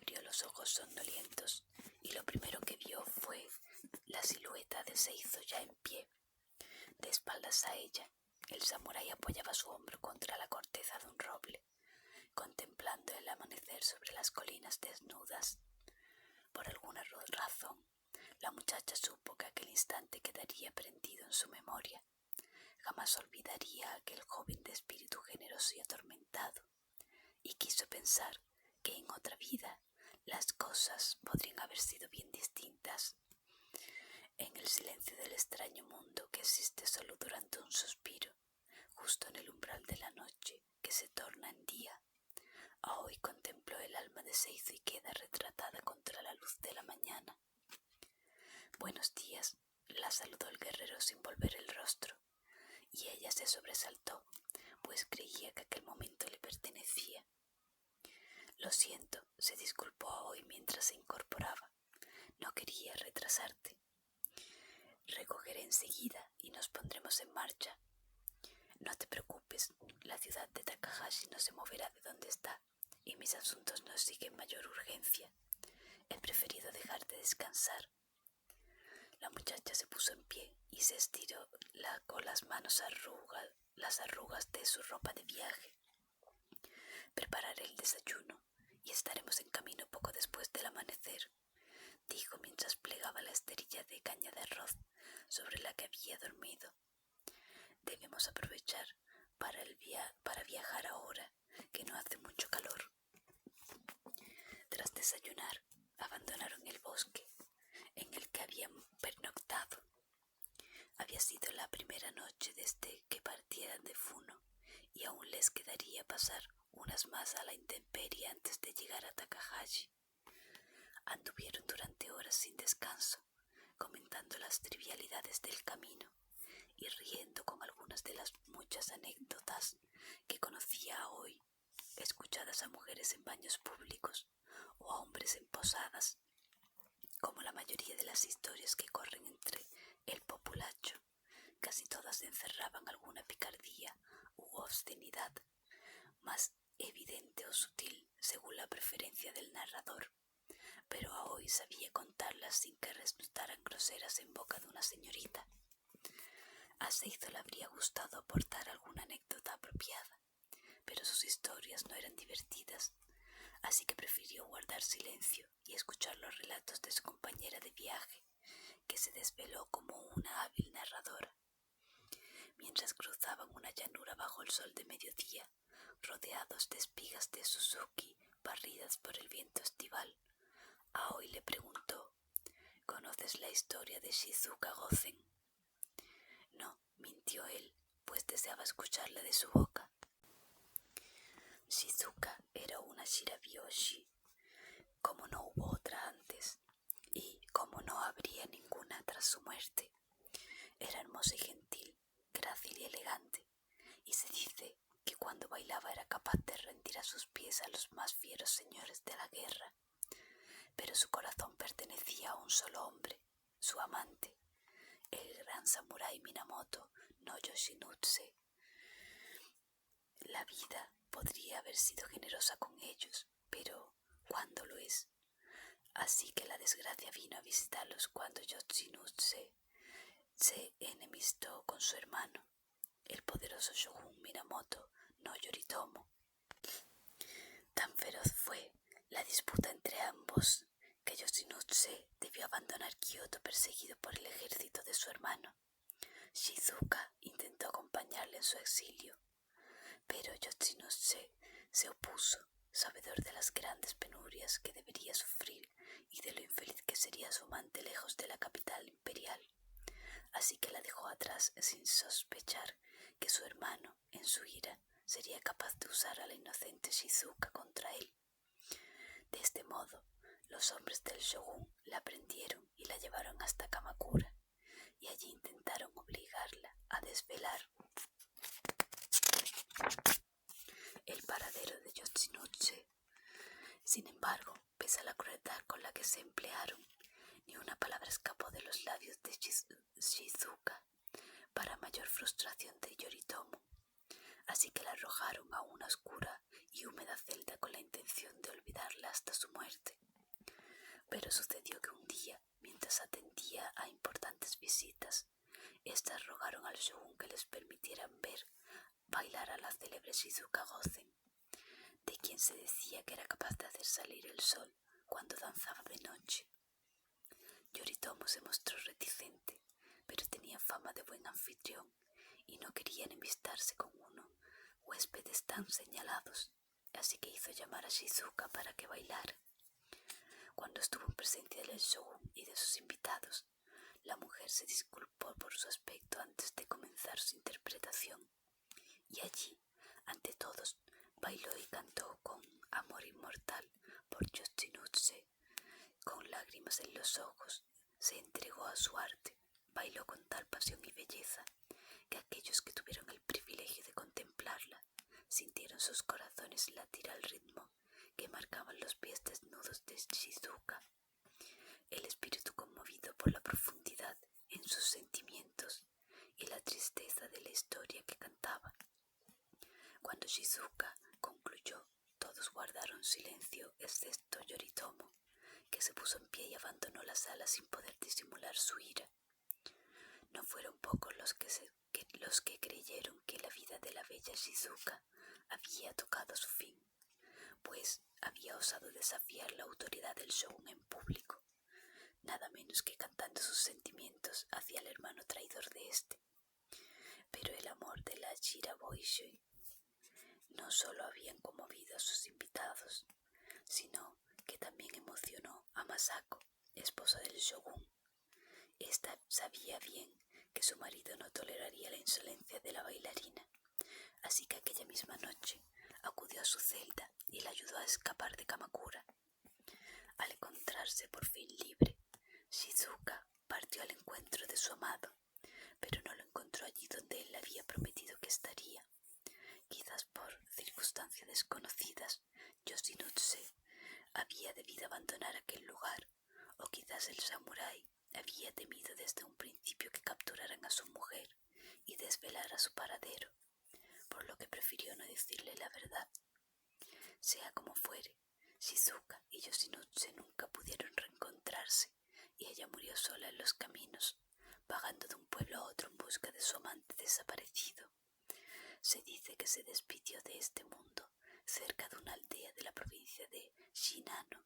abrió los ojos somnolientos y lo primero que vio fue la silueta de Seizo ya en pie. De espaldas a ella, el samurái apoyaba su hombro contra la corteza de un roble, contemplando el amanecer sobre las colinas desnudas. Por alguna razón, la muchacha supo que aquel instante quedaría prendido en su memoria. Jamás olvidaría a aquel joven de espíritu generoso y atormentado, y quiso pensar que en otra vida las cosas podrían haber sido bien distintas. En el silencio del extraño mundo que existe solo durante un suspiro, justo en el umbral de la noche que se torna en día, Aoi contempló el alma de Seizo y queda retratada contra la luz de la mañana. «Buenos días», la saludó el guerrero sin volver el rostro, y ella se sobresaltó, pues creía que aquel momento le pertenecía. «Lo siento», se disculpó Aoi mientras se incorporaba. «No quería retrasarte. Recogeré enseguida y nos pondremos en marcha. No te preocupes, la ciudad de Takahashi no se moverá de donde está, y mis asuntos no exigen mayor urgencia. He preferido dejarte descansar». La muchacha se puso en pie y se estiró con las manos las arrugas de su ropa de viaje. «Prepararé el desayuno y estaremos en camino poco después del amanecer», dijo mientras plegaba la esterilla de caña de arroz sobre la que había dormido. «Debemos aprovechar para viajar ahora, que no hace mucho calor». Tras desayunar, abandonaron el bosque en el que habían pernoctado. Había sido la primera noche desde que partieran de Funo, y aún les quedaría pasar unas más a la intemperie antes de llegar a Takahashi. Anduvieron durante horas sin descanso, comentando las trivialidades del camino y riendo con algunas de las muchas anécdotas que conocía hoy, escuchadas a mujeres en baños públicos o a hombres en posadas. Como la mayoría de las historias que corren entre el populacho, casi todas encerraban alguna picardía u obscenidad, más evidente o sutil según la preferencia del narrador, pero Aoi sabía contarlas sin que resultaran groseras en boca de una señorita. A Seizo le habría gustado aportar alguna anécdota apropiada, pero sus historias no eran divertidas, así que prefirió guardar silencio y escuchar los relatos de su compañera de viaje, que se desveló como una hábil narradora. Mientras cruzaban una llanura bajo el sol de mediodía, rodeados de espigas de Suzuki barridas por el viento estival, Aoi le preguntó: «¿Conoces la historia de Shizuka Gozen?» «No», mintió él, pues deseaba escucharla de su boca. Shizuka era una shirabyoshi, como no hubo otra antes, y como no habría ninguna tras su muerte. Era hermosa y gentil, grácil y elegante, y se dice que cuando bailaba era capaz de rendir a sus pies a los más fieros señores de la guerra. Pero su corazón pertenecía a un solo hombre, su amante, el gran samurái Minamoto no Yoshinutsu. La vida podría haber sido generosa con ellos, pero ¿cuándo lo es? Así que la desgracia vino a visitarlos cuando Yoshinutsu se enemistó con su hermano, el poderoso shogun Minamoto no Yoritomo. Tan feroz fue la disputa entre ambos que Yoshinutsu debió abandonar Kioto perseguido por el ejército de su hermano. Shizuka intentó acompañarle en su exilio, pero Yoshinutsu se opuso, sabedor de las grandes penurias que debería sufrir y de lo infeliz que sería su amante lejos de la capital imperial. Así que la dejó atrás sin sospechar que su hermano, en su ira, sería capaz de usar a la inocente Shizuka contra él. De este modo, los hombres del shogun la prendieron y la llevaron hasta Kamakura, y allí intentaron obligarla a desvelar el paradero de Yoshinutsu. Sin embargo, pese a la crueldad con la que se emplearon, ni una palabra escapó de los labios de Shizuka, para mayor frustración de Yoritomo. Así que la arrojaron a una oscura y húmeda celda con la intención de olvidarla hasta su muerte. Pero sucedió que un día, mientras atendía a importantes visitas, estas rogaron al shogun que les permitieran bailar a la célebre Shizuka Gozen, de quien se decía que era capaz de hacer salir el sol cuando danzaba de noche. Yoritomo se mostró reticente, pero tenía fama de buen anfitrión y no quería enemistarse con huéspedes tan señalados, así que hizo llamar a Shizuka para que bailara. Cuando estuvo en presencia del shogun y de sus invitados, la mujer se disculpó por su aspecto antes de comenzar su interpretación, y allí, ante todos, bailó y cantó con amor inmortal por Yoshinutsu. Con lágrimas en los ojos, se entregó a su arte, bailó con tal pasión y belleza que aquellos que tuvieron el privilegio de contemplarla sintieron sus corazones latir al ritmo que marcaban los pies desnudos de Shizuka. El espíritu conmovido por la profundidad en sus sentimientos y la tristeza de la historia que cantaba. Cuando Shizuka concluyó, todos guardaron silencio excepto Yoritomo, que se puso en pie y abandonó la sala sin poder disimular su ira. No fueron pocos los que creyeron que la vida de la bella Shizuka había tocado su fin, pues había osado desafiar la autoridad del shogun en público, nada menos que cantando sus sentimientos hacia el hermano traidor de este. Pero el amor de la Shiraboishi no solo habían conmovido a sus invitados, sino que también emocionó a Masako, esposa del shogun. Esta sabía bien que su marido no toleraría la insolencia de la bailarina, así que aquella misma noche acudió a su celda y la ayudó a escapar de Kamakura. Al encontrarse por fin libre, Shizuka partió al encuentro de su amado, pero no lo encontró allí donde él le había prometido que estaría. Quizás por circunstancias desconocidas, Yoshinutsu había debido abandonar aquel lugar, o quizás el samurái había temido desde un principio que capturaran a su mujer y desvelara su paradero, por lo que prefirió no decirle la verdad. Sea como fuere, Shizuka y Yoshinutsu nunca pudieron reencontrarse, y ella murió sola en los caminos, vagando de un pueblo a otro en busca de su amante desaparecido. Se dice que se despidió de este mundo cerca de una aldea de la provincia de Shinano.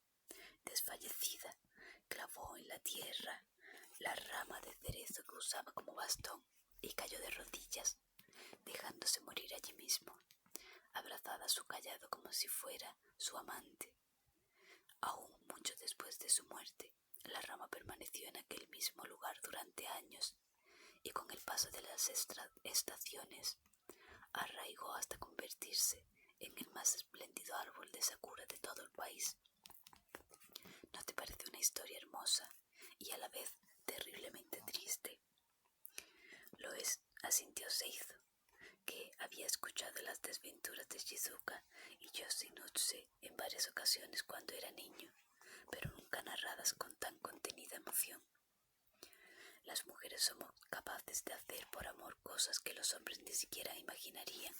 Desfallecida, clavó en la tierra la rama de cerezo que usaba como bastón y cayó de rodillas, dejándose morir allí mismo, abrazada a su cayado como si fuera su amante. Aún mucho después de su muerte, la rama permaneció en aquel mismo lugar durante años, y con el paso de las estaciones arraigó hasta convertirse en el más espléndido árbol de sakura de todo el país. ¿No te parece una historia hermosa y a la vez terriblemente triste? Lo es, asintió Seizo, que había escuchado las desventuras de Shizuka y Yoshinutsu en varias ocasiones cuando era niño, pero nunca narradas con tan contenida emoción. Las mujeres somos capaces de hacer por amor cosas que los hombres ni siquiera imaginarían,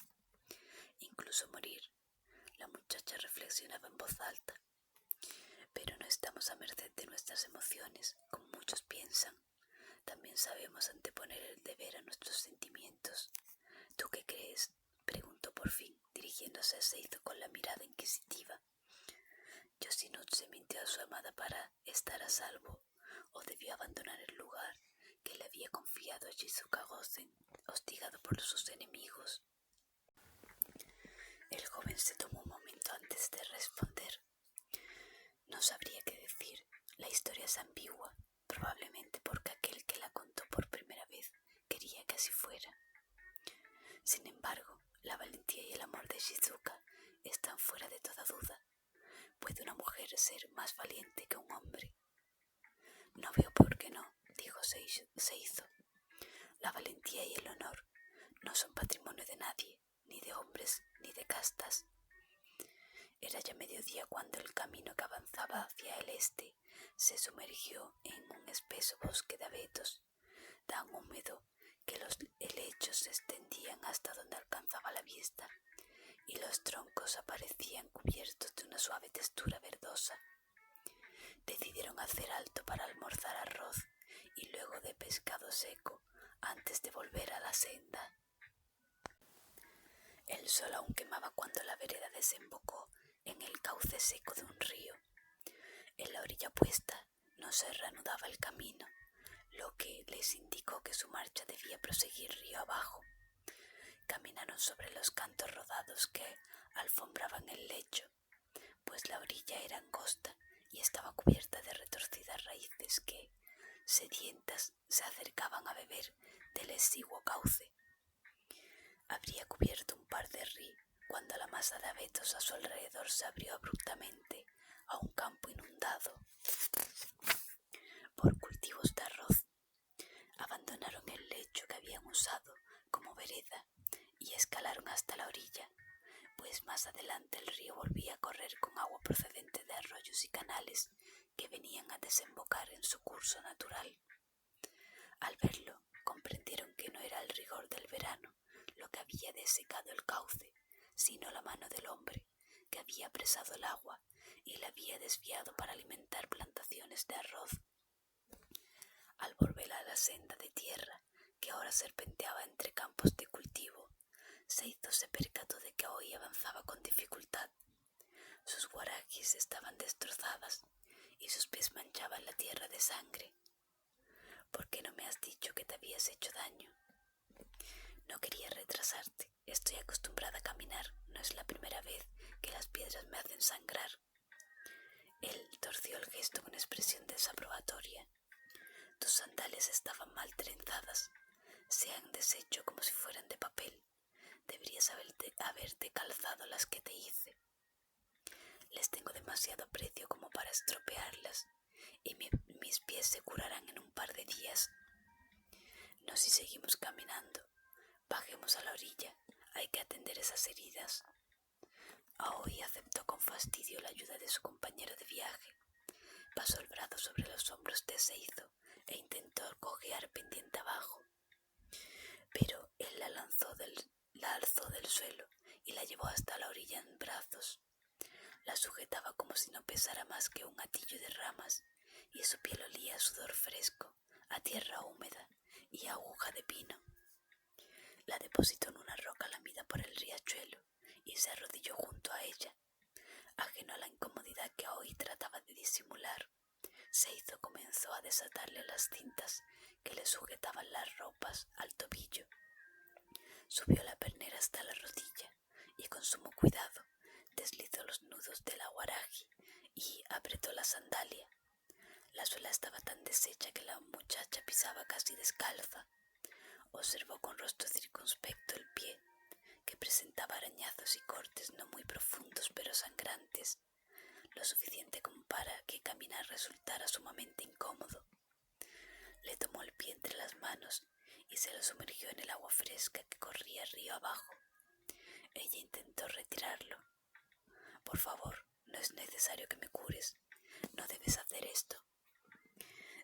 incluso morir. La muchacha reflexionaba en voz alta. Pero no estamos a merced de nuestras emociones, como muchos piensan. También sabemos anteponer el deber a nuestros sentimientos. ¿Tú qué crees?, preguntó por fin, dirigiéndose a Seizo con la mirada inquisitiva. Yoshinutsu mintió a su amada para estar a salvo, o debió abandonar el lugar que le había confiado a Shizuka Gozen, hostigado por sus enemigos. El joven se tomó un momento antes de responder. No sabría qué decir. La historia es ambigua, probablemente porque aquel que la contó por primera vez quería que así fuera. Sin embargo, la valentía y el amor de Shizuka están fuera de toda duda. ¿Puede una mujer ser más valiente que un hombre? No veo por qué no, dijo Seizo. La valentía y el honor no son patrimonio de nadie, ni de hombres ni de castas. Era ya mediodía cuando el camino que avanzaba hacia el este se sumergió en un espeso bosque de abetos, tan húmedo que los helechos se extendían hasta donde alcanzaba la vista, y los troncos aparecían cubiertos de una suave textura verdosa. Decidieron hacer alto para almorzar arroz y luego de pescado seco antes de volver a la senda. El sol aún quemaba cuando la vereda desembocó en el cauce seco de un río. En la orilla opuesta no se reanudaba el camino, lo que les indicó que su marcha debía proseguir río abajo. Caminaron sobre los cantos rodados que alfombraban el lecho, pues la orilla era angosta y estaba cubierta de retorcidas raíces que, sedientas, se acercaban a beber del exiguo cauce. Habría cubierto un par de ri cuando la masa de abetos a su alrededor se abrió abruptamente a un campo inundado por cultivos de arroz. Abandonaron el lecho que habían usado como vereda y escalaron hasta la orilla, pues más adelante el río volvía a correr con agua procedente de arroyos y canales que venían a desembocar en su curso natural. Al verlo, comprendieron que no era el rigor del verano lo que había desecado el cauce, sino la mano del hombre, que había apresado el agua y la había desviado para alimentar plantaciones de arroz. Al volver a la senda de tierra, que ahora serpenteaba entre campos de cultivo, Seizo se percató de que hoy avanzaba con dificultad. Sus guarajes estaban destrozadas y sus pies manchaban la tierra de sangre. ¿Por qué no me has dicho que te habías hecho daño? No quería retrasarte. Estoy acostumbrada a caminar. No es la primera vez que las piedras me hacen sangrar. Él torció el gesto con expresión desaprobatoria. Tus sandalias estaban mal trenzadas. Se han deshecho como si fueran de papel. Deberías haberte calzado las que te hice. Les tengo demasiado aprecio como para estropearlas, y mis pies se curarán en un par de días. No si seguimos caminando. Bajemos a la orilla. Hay que atender esas heridas. Aoi aceptó con fastidio la ayuda de su compañero de viaje. Pasó el brazo sobre los hombros de Seizo e intentó cojear pendiente abajo. Pero él la alzó del suelo y la llevó hasta la orilla en brazos. La sujetaba como si no pesara más que un hatillo de ramas, y su piel olía a sudor fresco, a tierra húmeda y a aguja de pino. La depositó en una roca lamida por el riachuelo y se arrodilló junto a ella. Ajeno a la incomodidad que hoy trataba de disimular, Seizo comenzó a desatarle las cintas que le sujetaban las ropas al tobillo. Subió la pernera hasta la rodilla y con sumo cuidado deslizó los nudos de la guaraji y apretó la sandalia. La suela estaba tan deshecha que la muchacha pisaba casi descalza. Observó con rostro circunspecto el pie, que presentaba arañazos y cortes no muy profundos pero sangrantes, lo suficiente como para que caminar resultara sumamente incómodo. Le tomó el pie entre las manos y se lo sumergió en el agua fresca que corría río abajo. Ella intentó retirarlo. Por favor, no es necesario que me cures. No debes hacer esto.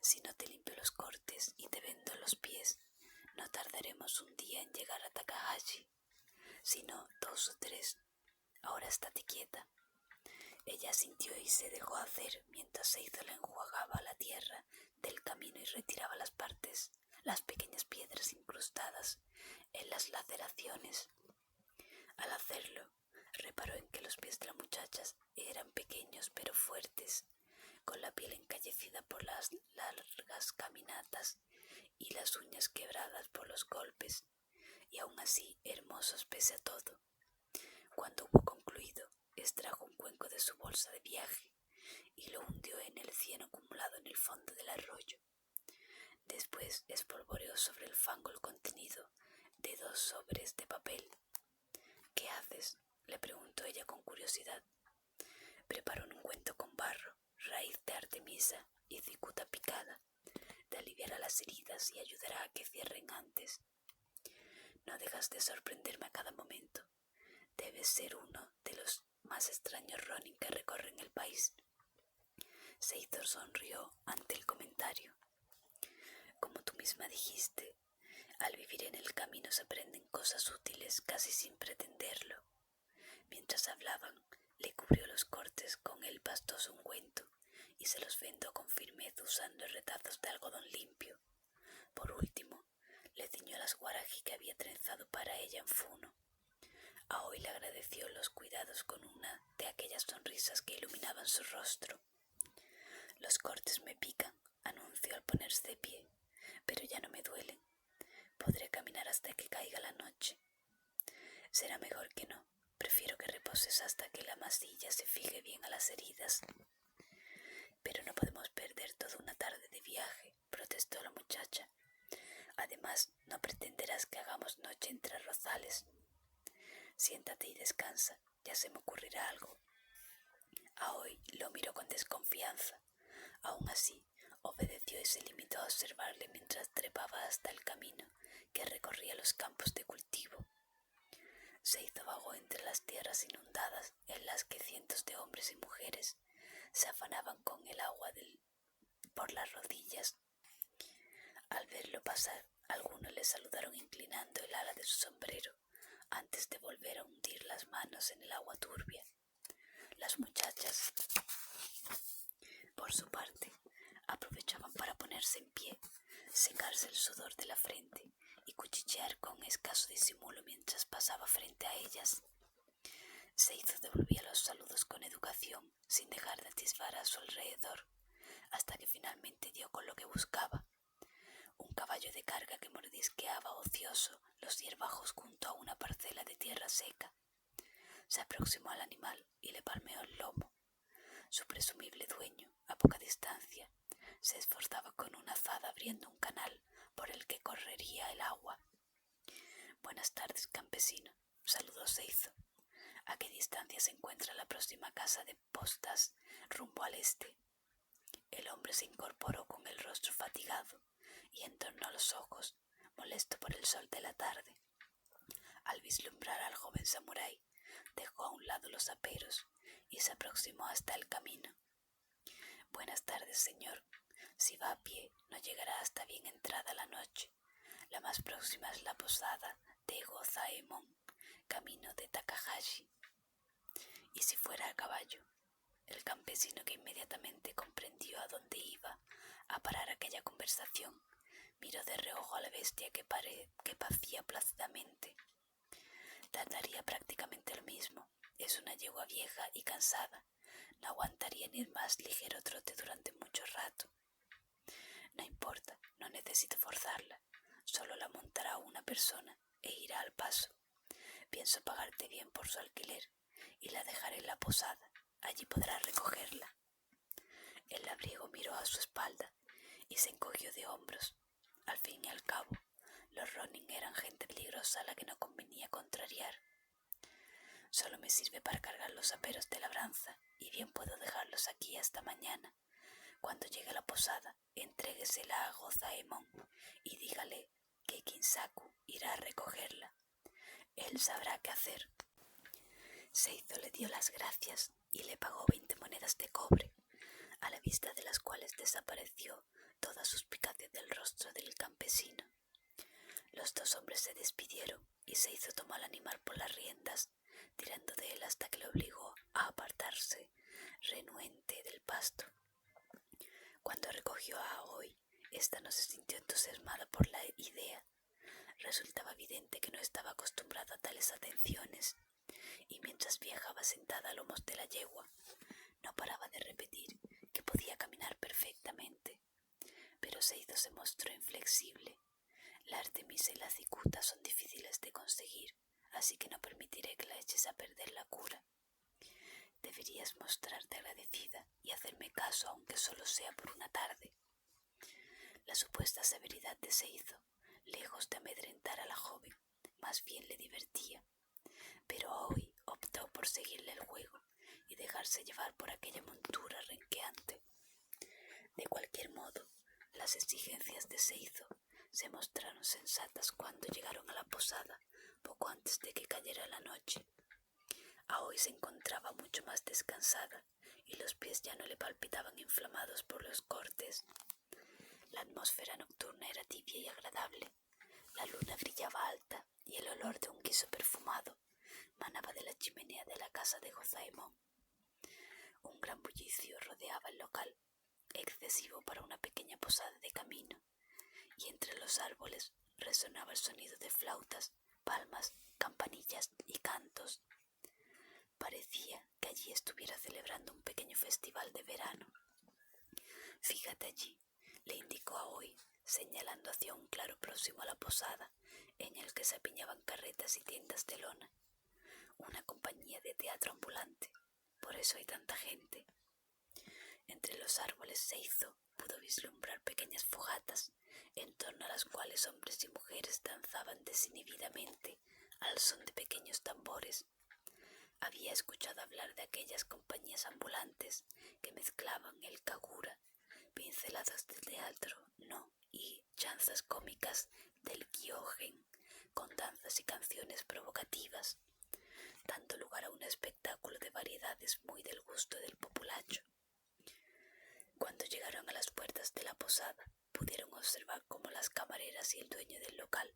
Si no te limpio los cortes y te vendo los pies, no tardaremos un día en llegar a Takahashi, sino 2 o 3. Ahora estate quieta. Ella asintió y se dejó hacer mientras Seizo le enjuagaba la tierra del camino y retiraba las pequeñas piedras incrustadas en las laceraciones. Al hacerlo, reparó en que los pies de la muchacha eran pequeños pero fuertes, con la piel encallecida por las largas caminatas y las uñas quebradas por los golpes, y aún así hermosos pese a todo. Cuando hubo concluido, extrajo un cuenco de su bolsa de viaje y lo hundió en el cieno acumulado en el fondo del arroyo. Después espolvoreó sobre el fango el contenido de 2 sobres de papel. ¿Qué haces?, le preguntó ella con curiosidad. Preparo un ungüento con barro, raíz de artemisa y cicuta picada. Te aliviará las heridas y ayudará a que cierren antes. No dejas de sorprenderme a cada momento. Debes ser uno de los más extraños ronin que recorren el país. Seizo sonrió ante el comentario. Como tú misma dijiste, al vivir en el camino se aprenden cosas útiles casi sin pretenderlo. Mientras hablaban, le cubrió los cortes con el pastoso ungüento y se los vendó con firmeza usando retazos de algodón limpio. Por último, le ciñó las guaraji que había trenzado para ella en Funo. Aoi le agradeció los cuidados con una de aquellas sonrisas que iluminaban su rostro. «Los cortes me pican», anunció al ponerse de pie, «pero ya no me duelen. Podré caminar hasta que caiga la noche». «Será mejor que no. Prefiero que reposes hasta que la masilla se fije bien a las heridas». «Pero no podemos perder toda una tarde de viaje», protestó la muchacha. «Además, no pretenderás que hagamos noche entre arrozales». «Siéntate y descansa, ya se me ocurrirá algo». Aoi lo miró con desconfianza. Aún así, obedeció y se limitó a observarle mientras trepaba hasta el camino que recorría los campos de cultivo. Seizo vagó entre las tierras inundadas en las que cientos de hombres y mujeres se afanaban con el agua por las rodillas. Al verlo pasar, algunos le saludaron inclinando el ala de su sombrero antes de volver a hundir las manos en el agua turbia. Las muchachas, por su parte, aprovechaban para ponerse en pie, secarse el sudor de la frente y cuchichear con escaso disimulo mientras pasaba frente a ellas. Seizo devolvía los saludos con educación, sin dejar de atisbar a su alrededor, hasta que finalmente dio con lo que buscaba. Un caballo de carga que mordisqueaba ocioso los hierbajos junto a una parcela de tierra seca. Se aproximó al animal y le palmeó el lomo. Su presumible dueño, a poca distancia, se esforzaba con una azada abriendo un canal por el que correría el agua. «Buenas tardes, campesino», saludó Seizo. «¿A qué distancia se encuentra la próxima casa de postas rumbo al este?» El hombre se incorporó con el rostro fatigado y entornó los ojos, molesto por el sol de la tarde. Al vislumbrar al joven samurái, dejó a un lado los aperos y se aproximó hasta el camino. «Buenas tardes, señor. Si va a pie, no llegará hasta bien entrada la noche. La más próxima es la posada de Gozaemon, camino de Takahashi». «¿Y si fuera a caballo?» El campesino, que inmediatamente comprendió a dónde iba a parar aquella conversación, miró de reojo a la bestia que pacía plácidamente. «Tardaría prácticamente lo mismo. Es una yegua vieja y cansada. No aguantaría ni el más ligero trote durante mucho rato». «No importa, no necesito forzarla. Solo la montará una persona e irá al paso. Pienso pagarte bien por su alquiler y la dejaré en la posada. Allí podrás recogerla». El labriego miró a su espalda y se encogió de hombros. Al fin y al cabo, los Ronin eran gente peligrosa a la que no convenía contrariar. «Solo me sirve para cargar los aperos de labranza y bien puedo dejarlos aquí hasta mañana. Cuando llegue a la posada, entréguesela a Gozaemon y dígale que Kinsaku irá a recogerla. Él sabrá qué hacer». Seizo le dio las gracias y le pagó 20 monedas de cobre, a la vista de las cuales desapareció toda suspicacia del rostro del campesino. Los dos hombres se despidieron y Seizo tomó al animal por las riendas, tirando de él hasta que le obligó a apartarse renuente del pasto. Cuando recogió a Aoi, ésta no se sintió entusiasmada por la idea. Resultaba evidente que no estaba acostumbrada a tales atenciones, y mientras viajaba sentada a lomos de la yegua, no paraba de repetir que podía caminar perfectamente. Pero Seizo se mostró inflexible. La artemisa y la cicuta son difíciles de conseguir, así que no permitiré que la eches a perder la cura. Deberías mostrarte agradecida y hacerme caso, aunque solo sea por una tarde». La supuesta severidad de Seizo, lejos de amedrentar a la joven, más bien le divertía. Pero Aoi optó por seguirle el juego y dejarse llevar por aquella montura renqueante. De cualquier modo, las exigencias de Seizo se mostraron sensatas cuando llegaron a la posada poco antes de que cayera la noche. Aoi se encontraba mucho más descansada y los pies ya no le palpitaban inflamados por los cortes. La atmósfera nocturna era tibia y agradable. La luna brillaba alta y el olor de un guiso perfumado manaba de la chimenea de la casa de Gozaemon. Un gran bullicio rodeaba el local, excesivo para una pequeña posada de camino, y entre los árboles resonaba el sonido de flautas, palmas, campanillas y cantos. Parecía que allí estuviera celebrando un pequeño festival de verano. «Fíjate allí», le indicó Aoi, señalando hacia un claro próximo a la posada, en el que se apiñaban carretas y tiendas de lona. «Una compañía de teatro ambulante, por eso hay tanta gente». Entre los árboles Seizo pudo vislumbrar pequeñas fogatas, en torno a las cuales hombres y mujeres danzaban desinhibidamente al son de pequeños tambores. Había escuchado hablar de aquellas compañías ambulantes que mezclaban el kagura, pinceladas de teatro no y chanzas cómicas del kyogen, con danzas y canciones provocativas, dando lugar a un espectáculo de variedades muy del gusto del populacho. Cuando llegaron a las puertas de la posada, pudieron observar cómo las camareras y el dueño del local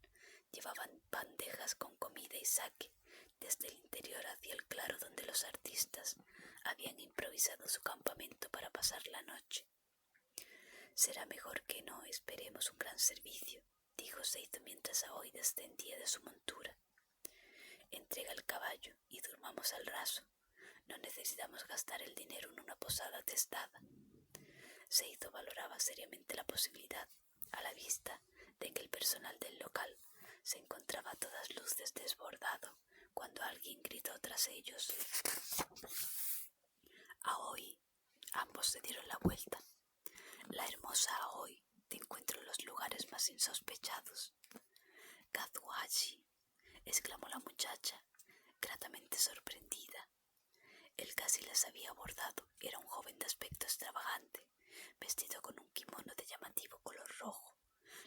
llevaban bandejas con comida y sake desde el interior hacia el claro donde los artistas habían improvisado su campamento para pasar la noche. «Será mejor que no esperemos un gran servicio», dijo Seizo mientras Aoi descendía de su montura. «Entrega el caballo y durmamos al raso. No necesitamos gastar el dinero en una posada atestada». Seizo valoraba seriamente la posibilidad, a la vista de que el personal del local se encontraba a todas luces desbordado, cuando alguien gritó tras ellos: «Aoi». Ambos se dieron la vuelta. «La hermosa Aoi, te encuentro en los lugares más insospechados». «Kazuhashi», exclamó la muchacha, gratamente sorprendida. Él casi las había abordado. Era un joven de aspecto extravagante, vestido con un kimono de llamativo color rojo,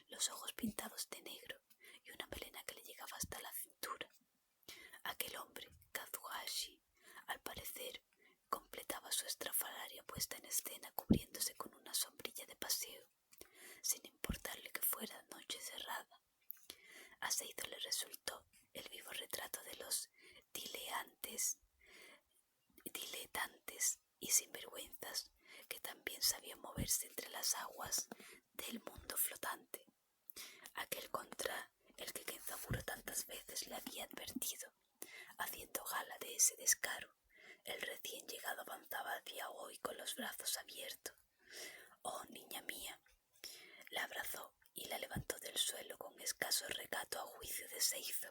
los ojos pintados de negro y una melena que le llegaba hasta la cintura. Aquel hombre, Kazuhashi, al parecer, completaba su estrafalaria puesta en escena cubriéndose con una sombrilla de paseo, sin importarle que fuera noche cerrada. A Seizo le resultó el vivo retrato de los diletantes y sinvergüenzas que también sabían moverse entre las aguas del mundo flotante, aquel contra el que Kenzaburo tantas veces le había advertido. Haciendo gala de ese descaro, el recién llegado avanzaba hacia Aoi con los brazos abiertos. «Oh, niña mía», la abrazó y la levantó del suelo con escaso recato a juicio de Seizo.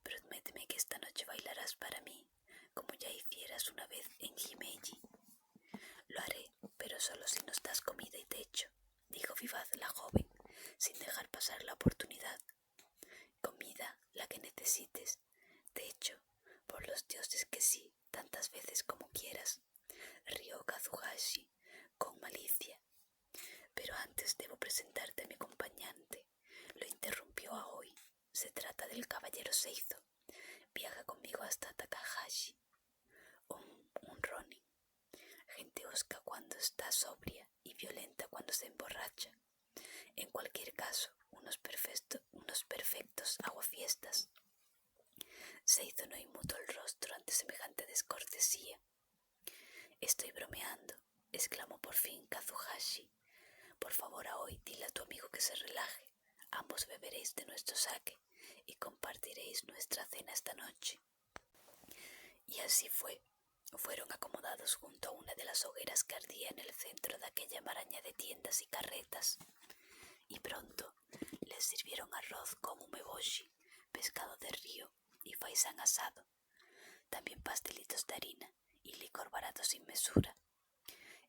«Prométeme que esta noche bailarás para mí, como ya hicieras una vez en Himeji». «Lo haré, pero solo si nos das comida y techo», dijo vivaz la joven, sin dejar pasar la oportunidad. «Comida, la que necesites. Techo, por los dioses que sí, tantas veces como quieras», rió Kazuhashi con malicia. «Pero antes debo presentarte a mi acompañante», lo interrumpió Aoi. «Se trata del caballero Seizo. Viaja conmigo hasta Takahashi». Un ronin. Gente hosca cuando está sobria y violenta cuando se emborracha. En cualquier caso, unos perfectos aguafiestas. Seizo no inmutó el rostro ante semejante descortesía. «Estoy bromeando», exclamó por fin Kazuhashi. «Por favor, Aoi, dile a tu amigo que se relaje. Ambos beberéis de nuestro sake y compartiréis nuestra cena esta noche». Y así fue. Fueron acomodados junto a una de las hogueras que ardía en el centro de aquella maraña de tiendas y carretas. Y pronto les sirvieron arroz con umeboshi, pescado de río y faisán asado. También pastelitos de harina y licor barato sin mesura.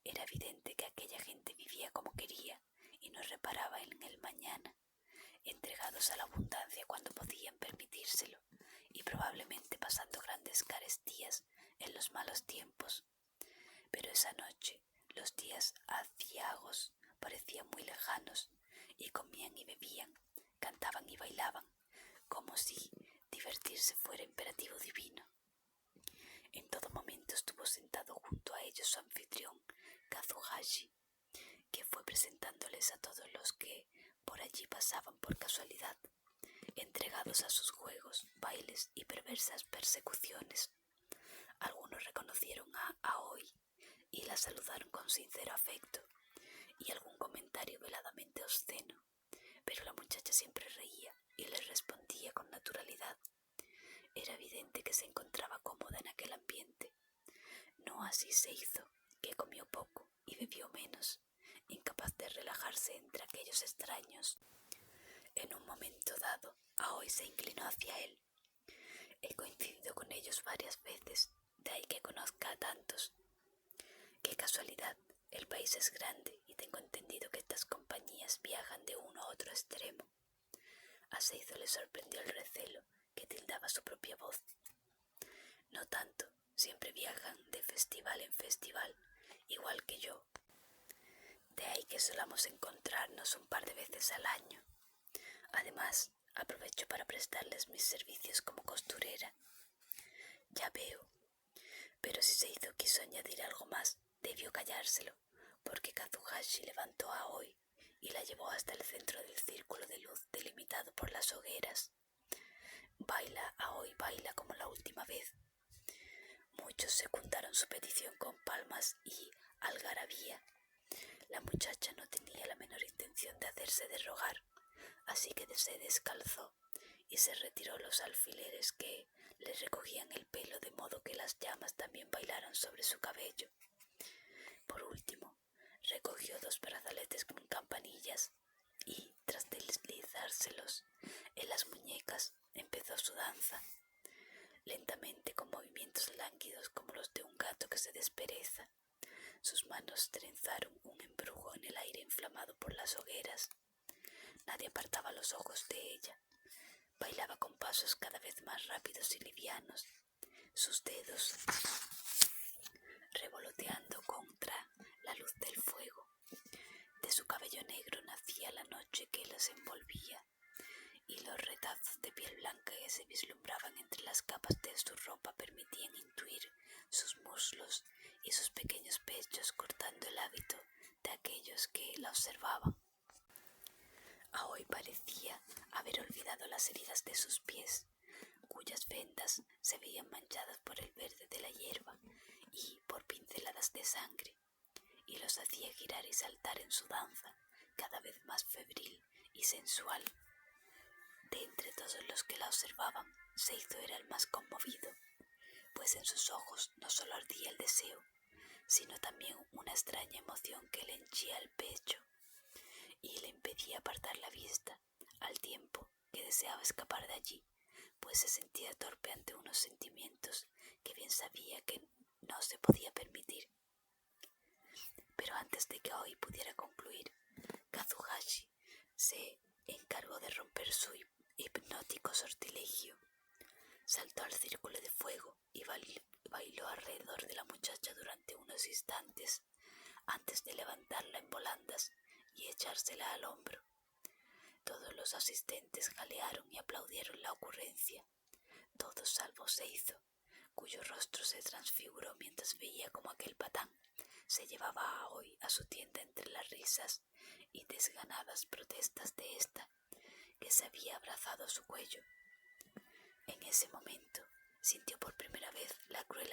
Era evidente que aquella gente vivía como quería y no reparaba en el mañana, entregados a la abundancia cuando podían permitírselo y probablemente pasando grandes carestías en los malos tiempos. Pero esa noche los días aciagos parecían muy lejanos y comían y bebían, cantaban y bailaban, como si divertirse fuera imperativo divino. En todo momento estuvo sentado junto a ellos su anfitrión, Kazuhashi, que fue presentándoles a todos los que por allí pasaban por casualidad, entregados a sus juegos, bailes y perversas persecuciones. Algunos reconocieron a Aoi y la saludaron con sincero afecto y algún comentario veladamente obsceno, pero la muchacha siempre reía y les respondía con naturalidad. Era evidente que se encontraba cómoda en aquel ambiente. No así Seizo, que comió poco y bebió menos, incapaz de relajarse entre aquellos extraños. En un momento dado, Aoi se inclinó hacia él. He coincidido con ellos varias veces, de ahí que conozca a tantos. Qué casualidad, el país es grande y tengo entendido que estas compañías viajan de uno a otro extremo. A Seizo le sorprendió el recelo que tildaba su propia voz. No tanto, siempre viajan de festival en festival, igual que yo. De ahí que solamos encontrarnos un par de veces al año. Además, aprovecho para prestarles mis servicios como costurera. Ya veo. Pero si Seizo quiso añadir algo más, debió callárselo, porque Kazuhashi levantó a Aoi y la llevó hasta el centro del círculo de luz delimitado por las hogueras. Baila, Aoi, baila como la última vez. Muchos secundaron su petición con palmas y algarabía. La muchacha no tenía la menor intención de hacerse de rogar, así que se descalzó y se retiró los alfileres que le recogían el pelo de modo que las llamas también bailaran sobre su cabello. Por último, recogió 2 brazaletes con campanillas y, tras deslizárselos en las muñecas, empezó su danza. Lentamente, con movimientos lánguidos como los de un gato que se despereza, sus manos trenzaron un embrujo en el aire inflamado por las hogueras. Nadie apartaba los ojos de ella. Bailaba con pasos cada vez más rápidos y livianos, sus dedos revoloteando contra la luz del fuego. De su cabello negro nacía la noche que las envolvía, y los retazos de piel blanca que se vislumbraban entre las capas de su ropa permitían intuir sus muslos y sus pequeños pechos cortando el hábito de aquellos que la observaban. Aoi parecía haber olvidado las heridas de sus pies, cuyas vendas se veían manchadas por el verde de la hierba y por pinceladas de sangre, y los hacía girar y saltar en su danza, cada vez más febril y sensual. De entre todos los que la observaban, Seizo era el más conmovido, pues en sus ojos no solo ardía el deseo, sino también una extraña emoción que le henchía el pecho y le impedía apartar la vista, al tiempo que deseaba escapar de allí, pues se sentía torpe ante unos sentimientos que bien sabía que no se podía permitir. Pero antes de que Aoi pudiera concluir, Kazuhashi se encargó de romper su hipnótico sortilegio. Saltó al círculo de fuego y bailó alrededor de la muchacha durante unos instantes, antes de levantarla en volandas y echársela al hombro. Todos los asistentes jalearon y aplaudieron la ocurrencia, todos salvo Seizo, cuyo rostro se transfiguró mientras veía como aquel patán se llevaba a Aoi a su tienda entre las risas y desganadas protestas de ésta, que se había abrazado a su cuello. En ese momento sintió por primera vez el cruel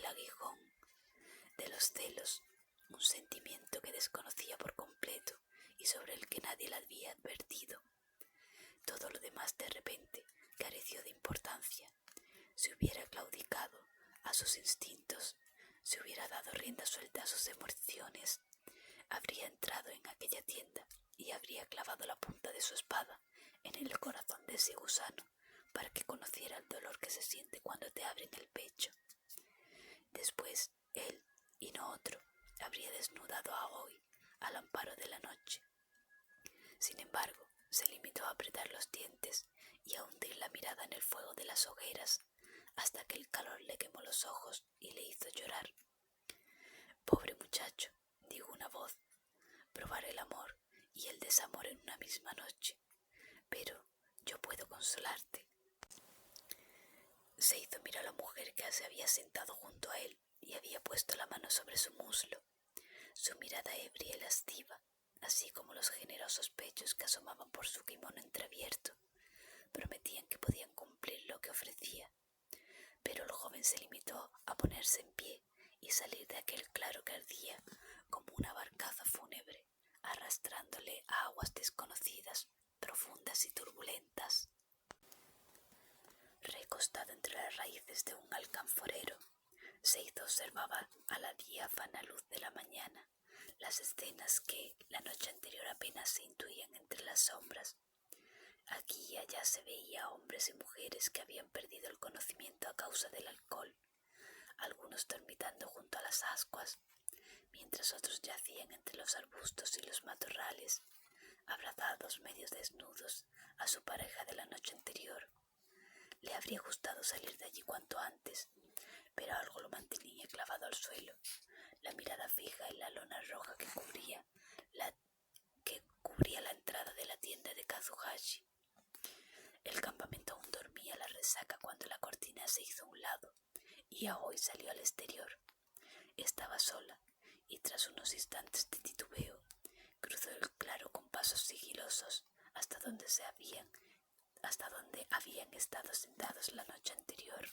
aguijón de los celos, un sentimiento que desconocía por completo y sobre el que nadie la había advertido. Todo lo demás de repente careció de importancia. Si hubiera claudicado a sus instintos, si hubiera dado rienda suelta a sus emociones, habría entrado en aquella tienda y habría clavado la punta de su espada en el corazón de ese gusano para que conociera el dolor que se siente cuando te abren el pecho. Después, él, y no otro, habría desnudado a Aoi al amparo de la noche. Sin embargo, se limitó a apretar los dientes y a hundir la mirada en el fuego de las hogueras, hasta que el calor le quemó los ojos y le hizo llorar. «Pobre muchacho», dijo una voz, «probar el amor y el desamor en una misma noche. Pero yo puedo consolarte». Seizo miró a la mujer que se había sentado junto a él y había puesto la mano sobre su muslo. Su mirada ebria y lasciva, así como los generosos pechos que asomaban por su kimono entreabierto, prometían que podían cumplir lo que ofrecía. Pero el joven se limitó a ponerse en pie y salir de aquel claro que ardía como una barcaza fúnebre, arrastrándole a aguas desconocidas, profundas y turbulentas. Recostado entre las raíces de un alcanforero, Seidó observaba a la diáfana luz de la mañana las escenas que la noche anterior apenas se intuían entre las sombras. Aquí y allá se veía hombres y mujeres que habían perdido el conocimiento a causa del alcohol, algunos dormitando junto a las ascuas, mientras otros yacían entre los arbustos y los matorrales, abrazados medio desnudos a su pareja de la noche anterior. Le habría gustado salir de allí cuanto antes, pero algo lo mantenía clavado al suelo, la mirada fija en la lona roja que cubría la entrada de la tienda de Kazuhashi. El campamento aún dormía la resaca cuando la cortina se hizo a un lado y Aoi salió al exterior. Estaba sola y tras unos instantes de titubeo cruzó el claro con pasos sigilosos hasta donde habían estado sentados la noche anterior.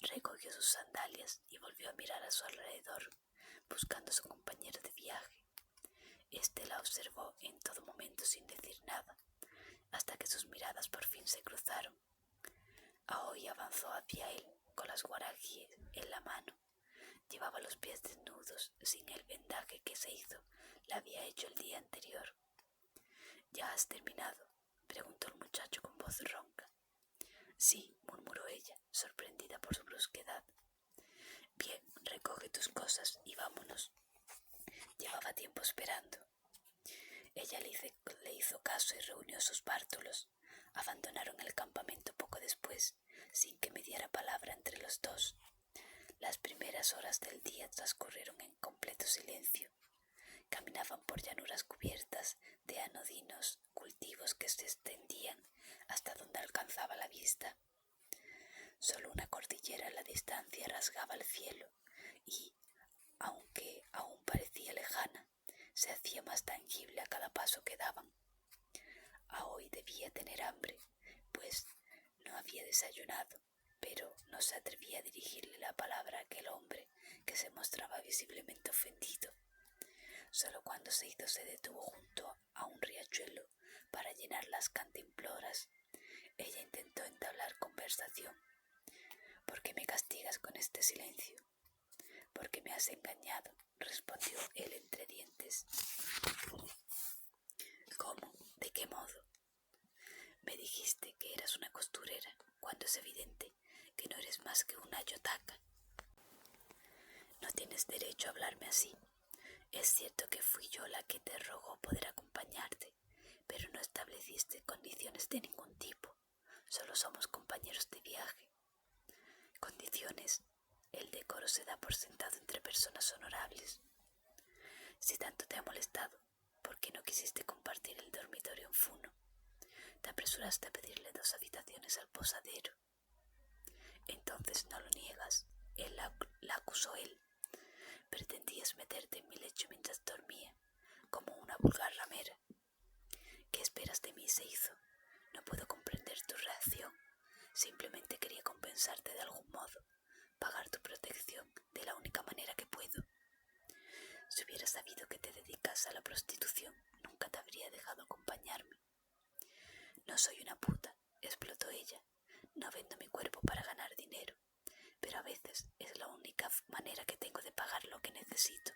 Recogió sus sandalias y volvió a mirar a su alrededor, buscando a su compañero de viaje. Este la observó en todo momento sin decir nada, hasta que sus miradas por fin se cruzaron. Aoi avanzó hacia él con las guaraji en la mano. Llevaba los pies desnudos, sin el vendaje que Seidó le había hecho el día anterior. ¿Ya has terminado?, preguntó el muchacho con voz ronca. Sí, murmuró ella, sorprendida por su brusquedad. Bien, recoge tus cosas y vámonos. Llevaba tiempo esperando. Ella le hizo caso y reunió sus bártulos. Abandonaron el campamento poco después, sin que mediara palabra entre los dos. Las primeras horas del día transcurrieron en completo silencio. Caminaban por llanuras cubiertas de anodinos, cultivos que se extendían hasta donde alcanzaba la vista. Solo una cordillera a la distancia rasgaba el cielo y, aunque aún parecía lejana, se hacía más tangible a cada paso que daban. Aoi debía tener hambre, pues no había desayunado, pero no se atrevía a dirigirle la palabra a aquel hombre que se mostraba visiblemente ofendido. Solo cuando Seidó se detuvo junto a un riachuelo para llenar las cantimploras, ella intentó entablar conversación. ¿Por qué me castigas con este silencio? Porque me has engañado, respondió él entre dientes. ¿Cómo? ¿De qué modo? Me dijiste que eras una costurera, cuando es evidente que no eres más que una yotaka. No tienes derecho a hablarme así. Es cierto que fui yo la que te rogó poder acompañarte, pero no estableciste condiciones de ningún tipo. Solo somos compañeros de viaje. Condiciones. El decoro se da por sentado entre personas honorables. Si tanto te ha molestado, ¿por qué no quisiste compartir el dormitorio en Funo? Te apresuraste a pedirle 2 habitaciones al posadero. Entonces no lo niegas. La acusó él. Pretendías meterte en mi lecho mientras dormía, como una vulgar ramera. ¿Qué esperas de mí, Seidó? No puedo comprender tu reacción. Simplemente quería compensarte de algún modo, pagar tu protección de la única manera que puedo. Si hubiera sabido que te dedicas a la prostitución, nunca te habría dejado acompañarme. No soy una puta, explotó ella. No vendo mi cuerpo para ganar dinero, pero a veces es la única manera que tengo de pagar lo que necesito.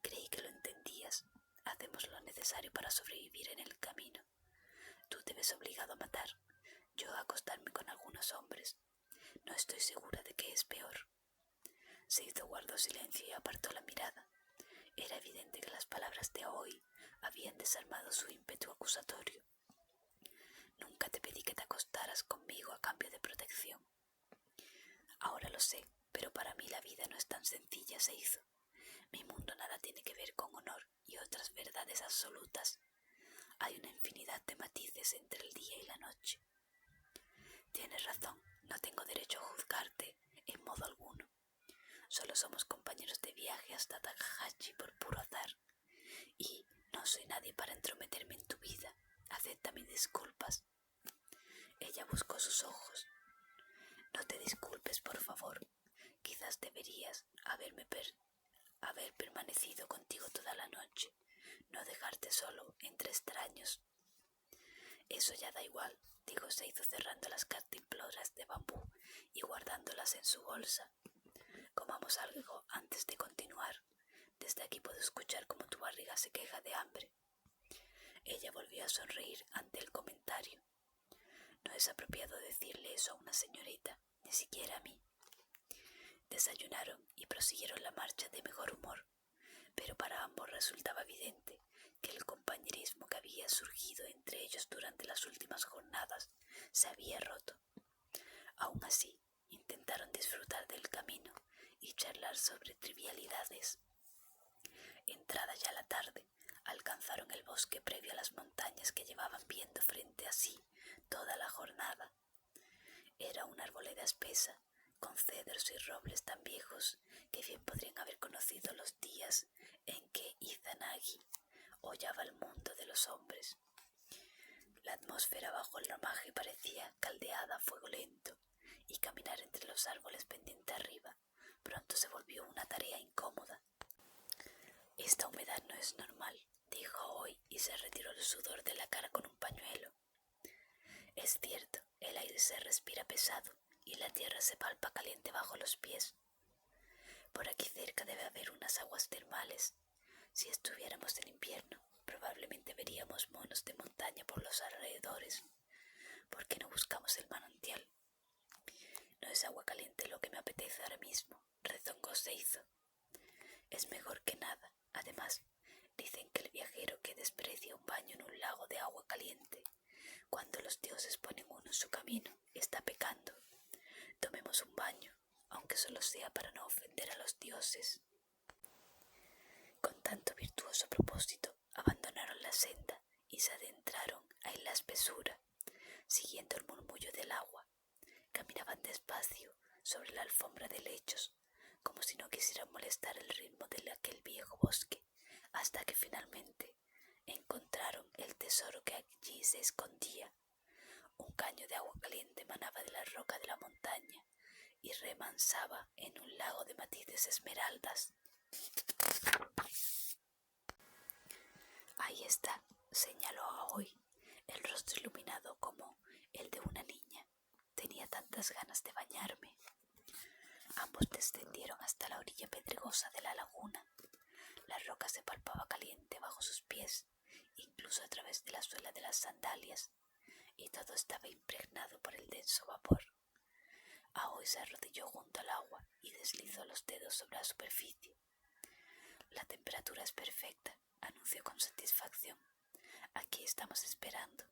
Creí que lo entendías. Hacemos lo necesario para sobrevivir en el camino. Tú te ves obligado a matar, yo a acostarme con algunos hombres. No estoy segura de qué es peor. Seidó guardó silencio y apartó la mirada. Era evidente que las palabras de Aoi habían desarmado su ímpetu acusatorio. Nunca te pedí que te acostaras conmigo a cambio de protección. Ahora lo sé, pero para mí la vida no es tan sencilla, Seidó. Mi mundo nada tiene que ver con honor y otras verdades absolutas. Hay una infinidad de matices entre el día y la noche. Tienes razón, no tengo derecho a juzgarte en modo alguno. Solo somos compañeros de viaje hasta Takahashi por puro azar. Y no soy nadie para entrometerme en tu vida. Acepta mis disculpas. Ella buscó sus ojos. No te disculpes, por favor. Quizás deberías haber permanecido contigo toda la noche, no dejarte solo entre extraños. Eso ya da igual, dijo Seizo cerrando las cantimploras de bambú y guardándolas en su bolsa. Comamos algo antes de continuar. Desde aquí puedo escuchar cómo tu barriga se queja de hambre. Ella volvió a sonreír ante el comentario. No es apropiado decirle eso a una señorita, ni siquiera a mí. Desayunaron y prosiguieron la marcha de mejor humor, pero para ambos resultaba evidente que el compañerismo que había surgido entre ellos durante las últimas jornadas se había roto. Aún así, intentaron disfrutar del camino y charlar sobre trivialidades. Entrada ya la tarde, alcanzaron el bosque previo a las montañas que llevaban viendo frente a sí toda la jornada. Era una arboleda espesa, con cedros y robles tan viejos que bien podrían haber conocido los días en que Izanagi hollaba el mundo de los hombres. La atmósfera bajo el ramaje parecía caldeada a fuego lento, y caminar entre los árboles pendiente arriba pronto se volvió una tarea incómoda. Esta humedad no es normal, dijo Aoi y se retiró el sudor de la cara con un pañuelo. Es cierto, el aire se respira pesado y la tierra se palpa caliente bajo los pies. Por aquí cerca debe haber unas aguas termales. Si estuviéramos en invierno, probablemente veríamos monos de montaña por los alrededores. ¿Por qué no buscamos el manantial? No es agua caliente lo que me apetece ahora mismo, rezongó Seizo. Es mejor que nada. Además, dicen que el viajero que desprecia un baño en un lago de agua caliente, cuando los dioses ponen uno en su camino, está pecando. Tomemos un baño, aunque solo sea para no ofender a los dioses. Con tanto virtuoso propósito, abandonaron la senda y se adentraron en la espesura, siguiendo el murmullo del agua. Caminaban despacio sobre la alfombra de lechos, como si no quisieran molestar el ritmo de aquel viejo bosque, hasta que finalmente encontraron el tesoro que allí se escondía. Un caño de agua caliente emanaba de la roca de la montaña y remansaba en un lago de matices esmeraldas. Ahí está, señaló Aoi, el rostro iluminado como el de una niña. Tenía tantas ganas de bañarme. Ambos descendieron hasta la orilla pedregosa de la laguna. La roca se palpaba caliente bajo sus pies, incluso a través de la suela de las sandalias, y todo estaba impregnado por el denso vapor. Aoi se arrodilló junto al agua y deslizó los dedos sobre la superficie. La temperatura es perfecta, anunció con satisfacción. Aquí estamos esperando.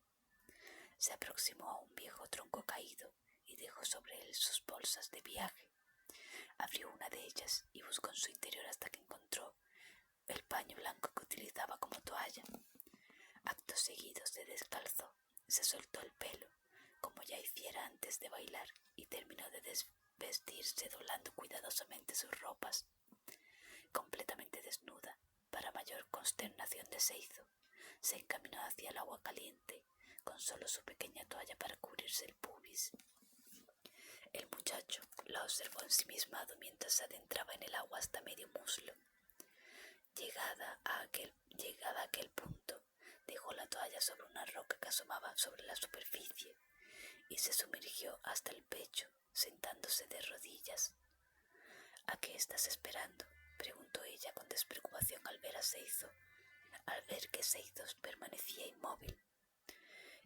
Se aproximó a un viejo tronco caído y dejó sobre él sus bolsas de viaje. Abrió una de ellas y buscó en su interior hasta que encontró el paño blanco que utilizaba como toalla. Acto seguido se descalzó, se soltó el pelo, como ya hiciera antes de bailar, y terminó de desvestirse doblando cuidadosamente sus ropas. Completamente desnuda, para mayor consternación de Seizo, se encaminó hacia el agua caliente, con solo su pequeña toalla para cubrirse el pubis. El muchacho la observó ensimismado mientras se adentraba en el agua hasta medio muslo. Llegada a aquel punto, dejó la toalla sobre una roca que asomaba sobre la superficie y se sumergió hasta el pecho, sentándose de rodillas. ¿A qué estás esperando?, preguntó ella con despreocupación al ver que Seizo permanecía inmóvil.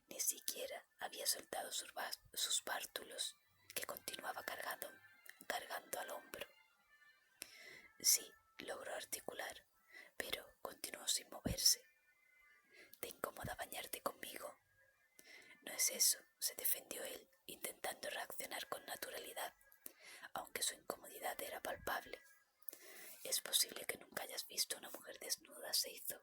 Ni siquiera había soltado sus bártulos, que continuaba cargando al hombro. Sí, logró articular, pero continuó sin moverse. ¿Te incomoda bañarte conmigo? No es eso, se defendió él, intentando reaccionar con naturalidad, aunque su incomodidad era palpable. Es posible que nunca hayas visto una mujer desnuda, Seizo.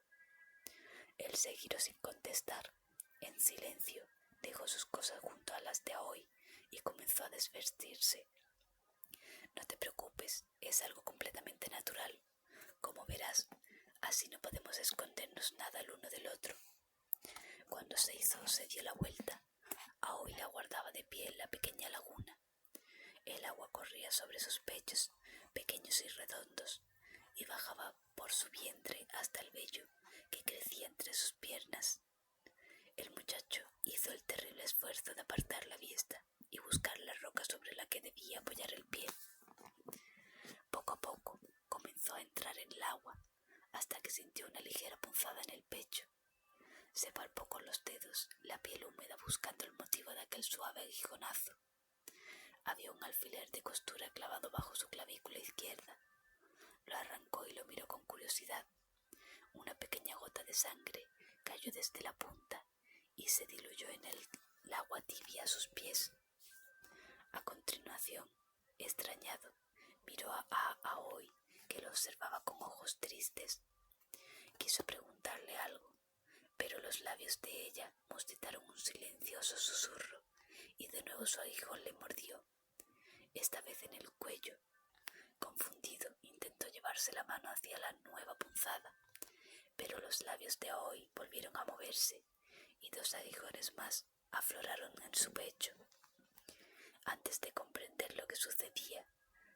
Él se giró sin contestar. En silencio, dejó sus cosas junto a las de Aoi y comenzó a desvestirse. No te preocupes, es algo completamente natural. Como verás, así no podemos escondernos nada el uno del otro. Cuando se dio la vuelta, Aoi la guardaba de pie en la pequeña laguna. sobre sus pechos, pequeños y redondos, y bajaba por su vientre hasta el vello que crecía entre sus piernas. El muchacho hizo el terrible esfuerzo de apartar la vista y buscar la roca sobre la que debía apoyar el pie. Poco a poco comenzó a entrar en el agua hasta que sintió una ligera punzada en el pecho. Se palpó con los dedos la piel húmeda buscando el motivo de aquel suave aguijonazo. Había un alfiler de costura clavado bajo su clavícula izquierda. Lo arrancó y lo miró con curiosidad. Una pequeña gota de sangre cayó desde la punta y se diluyó en el agua tibia a sus pies. A continuación, extrañado, miró a Aoi, que lo observaba con ojos tristes. Quiso preguntarle algo, pero los labios de ella mostitaron un silencioso susurro y de nuevo su aguijón le mordió, esta vez en el cuello. Confundido, intentó llevarse la mano hacia la nueva punzada, pero los labios de Aoi volvieron a moverse y 2 aguijones más afloraron en su pecho. Antes de comprender lo que sucedía,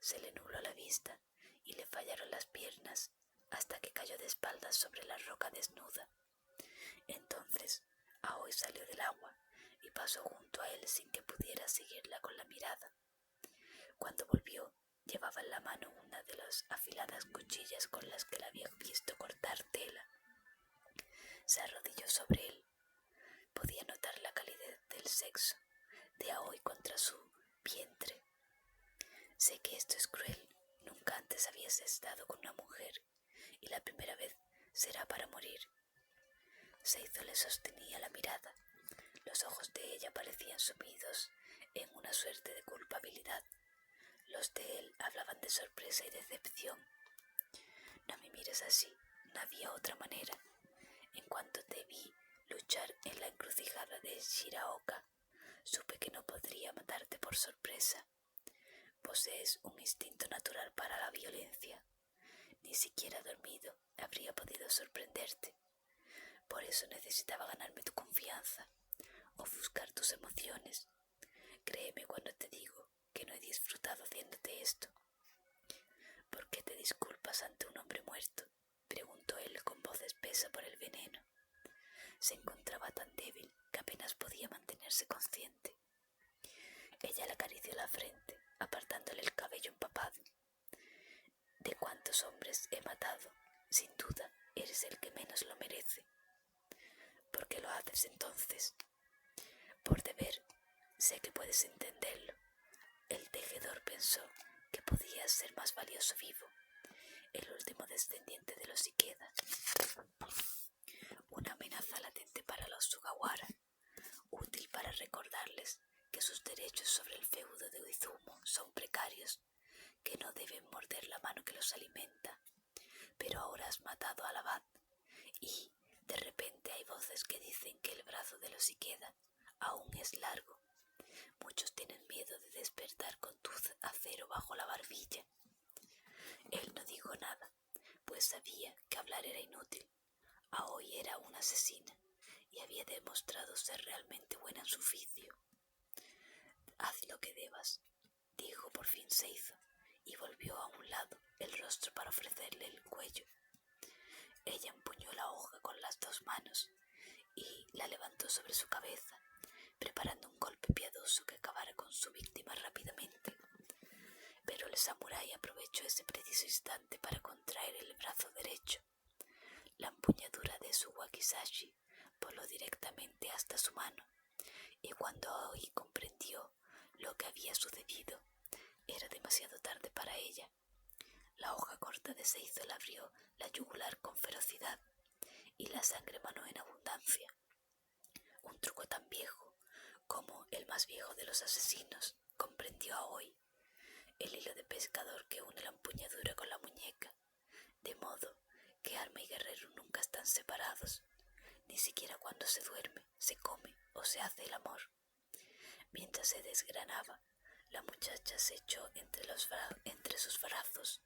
se le nubló la vista y le fallaron las piernas hasta que cayó de espaldas sobre la roca desnuda. Entonces, Aoi salió del agua y pasó junto a él sin que pudiera seguirla con la mirada. Cuando volvió, llevaba en la mano una de las afiladas cuchillas con las que la había visto cortar tela. Se arrodilló sobre él. Podía notar la calidez del sexo de Aoi contra su vientre. Sé que esto es cruel. Nunca antes habías estado con una mujer y la primera vez será para morir. Seizo le sostenía la mirada. Los ojos de ella parecían sumidos en una suerte de culpabilidad. Los de él hablaban de sorpresa y decepción. No me mires así, no había otra manera. En cuanto te vi luchar en la encrucijada de Shiraoka, supe que no podría matarte por sorpresa. Posees un instinto natural para la violencia. Ni siquiera dormido habría podido sorprenderte. Por eso necesitaba ganarme tu confianza, ofuscar tus emociones. Créeme cuando te digo que no he disfrutado haciéndote esto. ¿Por qué te disculpas ante un hombre muerto?, preguntó él con voz espesa por el veneno. Se encontraba tan débil que apenas podía mantenerse consciente. Ella le acarició la frente, apartándole el cabello empapado. De cuántos hombres he matado, sin duda eres el que menos lo merece. ¿Por qué lo haces entonces? Por deber. Sé que puedes entenderlo. El tejedor pensó que podías ser más valioso vivo, el último descendiente de los Ikeda. Una amenaza latente para los Sugawara, útil para recordarles que sus derechos sobre el feudo de Uizumo son precarios, que no deben morder la mano que los alimenta. Pero ahora has matado al abad y, de repente, hay voces que dicen que el brazo de los Ikeda aún es largo. Muchos tienen miedo de despertar con tu acero bajo la barbilla. Él no dijo nada, pues sabía que hablar era inútil. Aoi era una asesina y había demostrado ser realmente buena en su oficio. Haz lo que debas, dijo por fin Seizo, y volvió a un lado el rostro para ofrecerle el cuello. Ella empuñó la hoja con las 2 manos y la levantó sobre su cabeza, preparando un golpe piadoso que acabara con su víctima rápidamente. Pero el samurái aprovechó ese preciso instante para contraer el brazo derecho. La empuñadura de su wakizashi voló directamente hasta su mano, y cuando Aoi comprendió lo que había sucedido, era demasiado tarde para ella. La hoja corta de Seizo le abrió la yugular con ferocidad, y la sangre manó en abundancia. Un truco tan viejo como el más viejo de los asesinos, comprendió Aoi. El hilo de pescador que une la empuñadura con la muñeca, de modo que arma y guerrero nunca están separados, ni siquiera cuando se duerme, se come o se hace el amor. Mientras se desgranaba, la muchacha se echó entre sus brazos.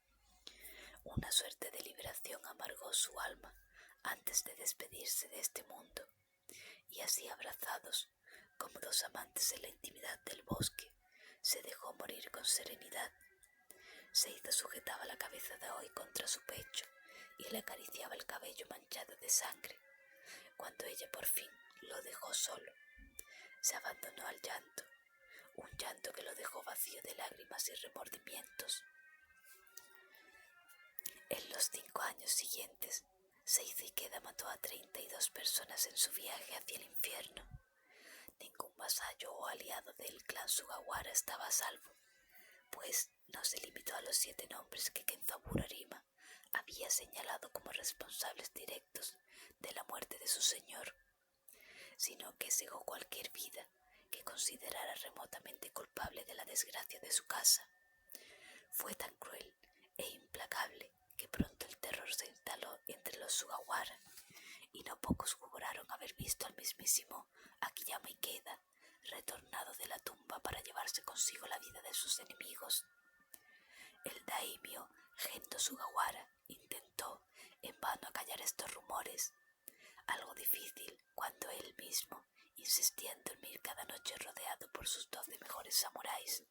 Una suerte de liberación amargó su alma antes de despedirse de este mundo, y así abrazados, como 2 amantes en la intimidad del bosque, se dejó morir con serenidad Seizo sujetaba la cabeza de Aoi contra su pecho y le acariciaba el cabello manchado de sangre. Cuando ella por fin lo dejó solo, se abandonó al llanto, un llanto que lo dejó vacío de lágrimas y remordimientos. En los 5 años siguientes, Seizo Ikeda mató a 32 personas en su viaje hacia el infierno. Ningún vasallo o aliado del clan Sugawara estaba a salvo, pues no se limitó a los 7 nombres que Kenzaburo Arima había señalado como responsables directos de la muerte de su señor, sino que cegó cualquier vida que considerara remotamente culpable de la desgracia de su casa. Fue tan cruel e implacable que pronto el terror se instaló entre los Sugawara, y no pocos juraron haber visto al mismísimo Akiyama Ikeda retornado de la tumba para llevarse consigo la vida de sus enemigos. El daimyo Gendo Sugawara intentó en vano acallar estos rumores, algo difícil cuando él mismo insistía en dormir cada noche rodeado por sus 12 mejores samuráis.